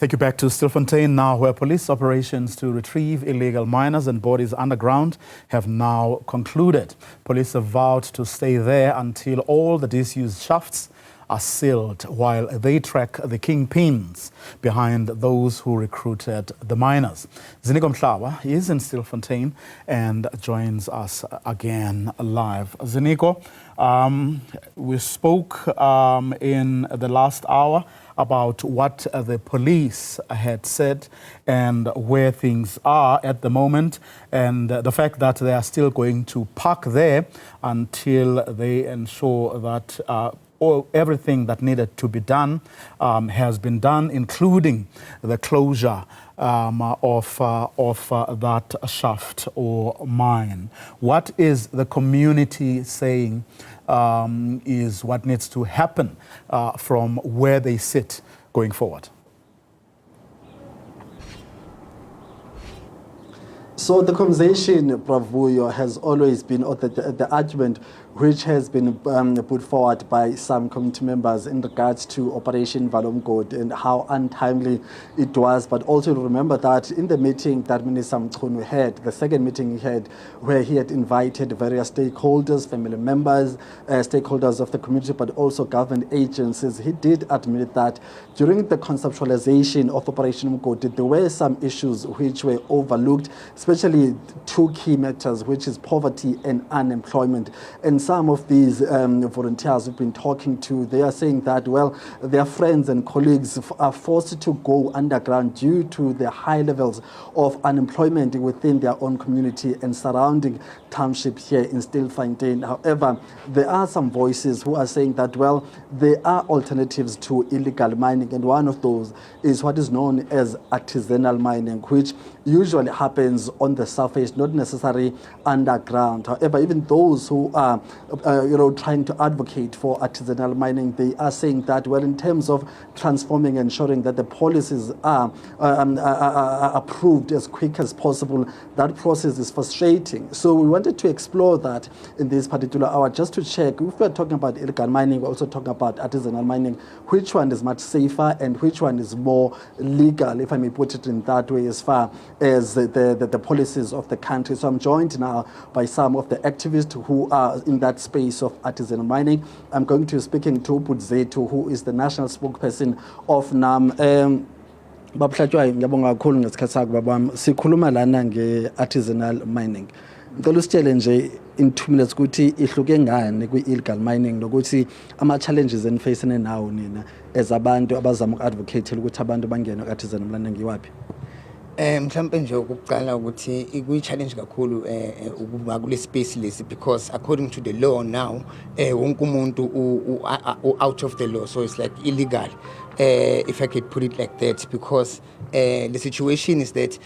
Take you back to Stilfontein now, where police operations to retrieve illegal miners and bodies underground have now concluded. Police have vowed to stay there until all the disused shafts are sealed while they track the kingpins behind those who recruited the miners. Ziniko Mhlaba is in Stilfontein and joins us again live. Ziniko, we spoke in the last hour about what the police had said and where things are at the moment, and the fact that they are still going to park there until they ensure that everything that needed to be done has been done, including the closure of that shaft or mine. What is the community saying is what needs to happen from where they sit going forward? So the conversation, Bravuyo, has always been, or the argument which has been put forward by some community members in regards to Operation Valomgod and how untimely it was. But also remember that in the meeting that Minister Mchunu had, the second meeting he had, where he had invited various stakeholders, family members, stakeholders of the community, but also government agencies, he did admit that during the conceptualization of Operation Valomgod, there were some issues which were overlooked, especially two key matters, which is poverty and unemployment. And some of these volunteers we've been talking to, they are saying that, well, their friends and colleagues are forced to go underground due to the high levels of unemployment within their own community and surrounding township here in Stilfontein. However, there are some voices who are saying that, well, there are alternatives to illegal mining, and one of those is what is known as artisanal mining, which usually happens on the surface, not necessarily underground. However, even those who are trying to advocate for artisanal mining, they are saying that, well, in terms of transforming and ensuring that the policies are approved as quick as possible, that process is frustrating. So we wanted to explore that in this particular hour, just to check, if we're talking about illegal mining, we're also talking about artisanal mining, which one is much safer and which one is more legal, if I may put it in that way, as far as the policies of the country. So I'm joined now by some of the activists who are in that space of artisanal mining. I'm going to be speaking to Zetu, who is the national spokesperson of NAM. Babhlatshwayo ngiyabonga kakhulu ngesikhathi sakho babami. Sikhuluma lana nge-artisanal mining. Ngicela usitshele nje in 2 minutes ukuthi ihluke ngani kwi-illegal mining nokuthi ama-challenges enifacene nawo nina as abantu abazama uku-advocate ukuthi abantu bangene ku-artisanal mining ngiwaphi? Mhlambe nje ukuqala ukuthi ikuyi-challenge kakhulu ukuba kule space lesi, because according to the law now wonke umuntu out of the law, so it's like illegal, if I could put it like that, because the situation is that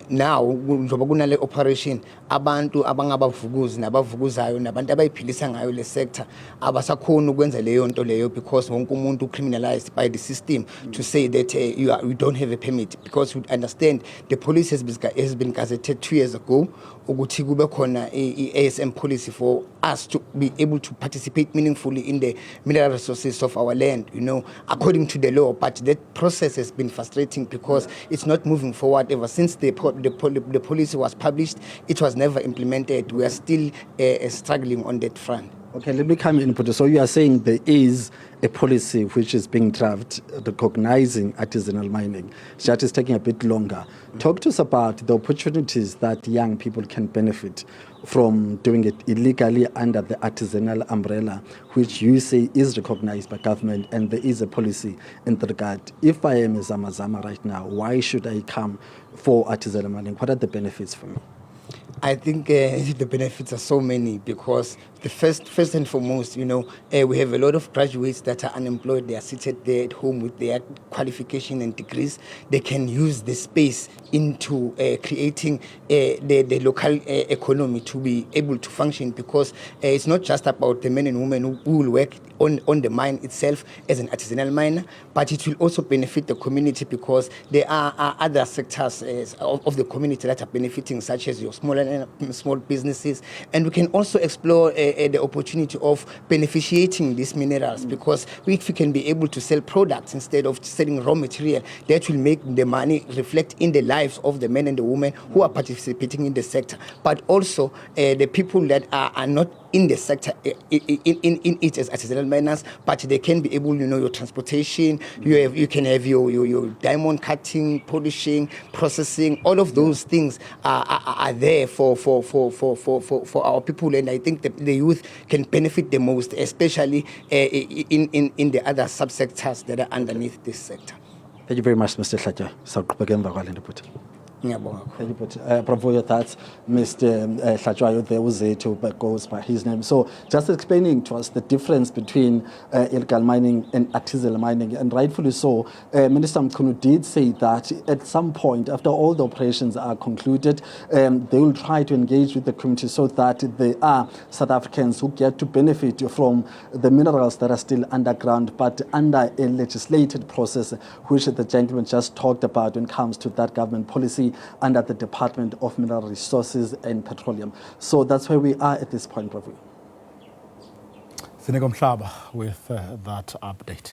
now njoba kunale operation abantu abangabavukuzi nabavukuzayo nabantu abayiphilisa ngayo le sector abasakhona ukwenza leyo nto leyo, because wonke umuntu criminalized by the system to say that you don't have a permit, because we understand the police has been gazetted 2 years ago ukuthi kube khona ASM policy for us to be able to participate meaningfully in the mineral resources of our land, according to the law. But that process has been frustrating because it's not moving forward. Ever since the policy was published, it was never implemented. We are still struggling on that front. Okay, let me come in. So you are saying there is a policy which is being drafted recognizing artisanal mining. That is taking a bit longer. Talk to us about the opportunities that young people can benefit from doing it illegally under the artisanal umbrella, which you say is recognized by government, and there is a policy in the regard. If I am a Zamazama right now, why should I come for artisanal mining? What are the benefits for me? I think the benefits are so many, because the first and foremost, we have a lot of graduates that are unemployed. They are seated there at home with their qualification and degrees. They can use the space into creating the local economy to be able to function, because it's not just about the men and women who will work on the mine itself as an artisanal miner, but it will also benefit the community, because there are other sectors of the community that are benefiting, such as your small businesses. And we can also explore the opportunity of beneficiating these minerals, because if we can be able to sell products instead of selling raw material, that will make the money reflect in the lives of the men and the women who are participating in the sector, but also the people that are not in the sector in it as artisanal miners, but they can be able, your transportation, you can have your diamond cutting, polishing, processing, all of those things are there for our people, and I think the youth can benefit the most, especially in the other subsectors that are underneath this sector. Thank you very much, Mr. Hlatja. Sawuqhubeka emva kwale nto. Ngiyabonga. Thank you, but bravo your thoughts, Mr. Hlatjwayo, there was but goes by his name. So just explaining to us the difference between illegal mining and artisanal mining, and rightfully so, Minister Mkhunu did say that at some point, after all the operations are concluded, they will try to engage with the community so that there are South Africans who get to benefit from the minerals that are still underground, but under a legislated process, which the gentleman just talked about when it comes to that government policy under the Department of Mineral Resources and Petroleum. So that's where we are at this point, Prabhu. Ziniko Mhlaba with that update.